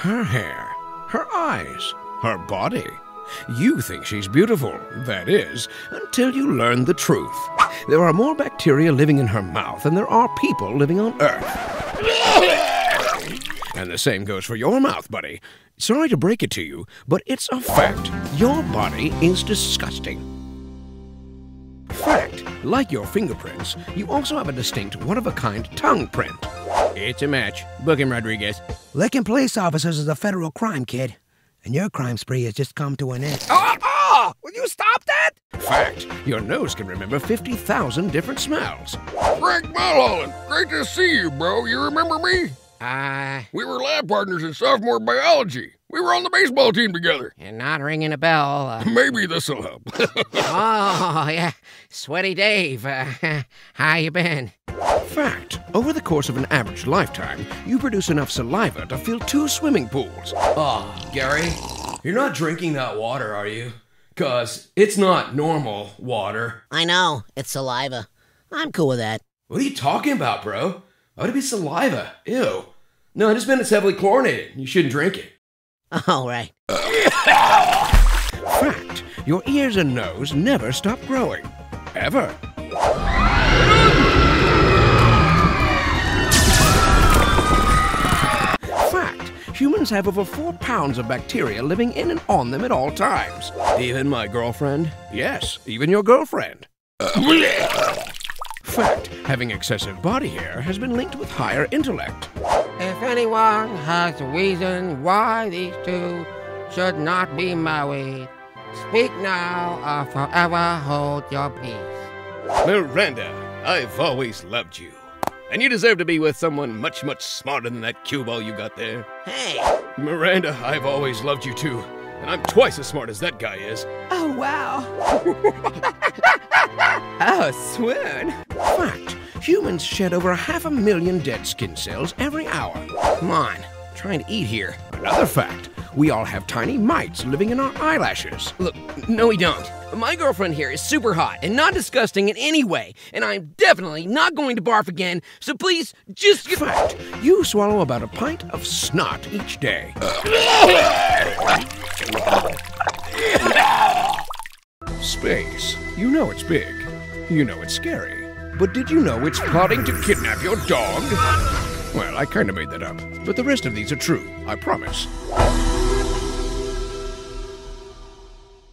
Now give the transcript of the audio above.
Her hair, her eyes, her body. You think she's beautiful, that is, until you learn the truth. There are more bacteria living in her mouth than there are people living on Earth. And the same goes for your mouth, buddy. Sorry to break it to you, but it's a fact. Your body is disgusting. Fact, like your fingerprints, you also have a distinct, one-of-a-kind tongue print. It's a match. Book him, Rodriguez. Licking police officers is a federal crime, kid. And your crime spree has just come to an end. Oh! Will you stop that? Fact, your nose can remember 50,000 different smells. Frank Mulholland, great to see you, bro. You remember me? We were lab partners in sophomore biology. We were on the baseball team together. You're not ringing a bell. Maybe this'll help. Oh, yeah. Sweaty Dave. How you been? Fact, over the course of an average lifetime, you produce enough saliva to fill 2 swimming pools. Oh, Gary, you're not drinking that water, are you? 'Cause it's not normal water. I know, it's saliva. I'm cool with that. What are you talking about, bro? Why would it be saliva? Ew. No, I just meant it's heavily chlorinated. You shouldn't drink it. Oh, right. Fact, your ears and nose never stop growing. Ever. Fact, humans have over 4 pounds of bacteria living in and on them at all times. Even my girlfriend? Yes, even your girlfriend. Fact, having excessive body hair has been linked with higher intellect. If anyone has a reason why these two should not be married, speak now or forever hold your peace. Miranda, I've always loved you. And you deserve to be with someone much, much smarter than that cue ball you got there. Hey! Miranda, I've always loved you too. And I'm twice as smart as that guy is. Oh, wow. Oh, swoon. Fact, humans shed over 500,000 dead skin cells every hour. Come on, trying to eat here. Another fact, we all have tiny mites living in our eyelashes. Look, no we don't. My girlfriend here is super hot and not disgusting in any way, and I'm definitely not going to barf again, so please just... Fact, you swallow about a pint of snot each day. Space. You know it's big. You know it's scary. But did you know it's plotting to kidnap your dog? Well, I kind of made that up, but the rest of these are true, I promise.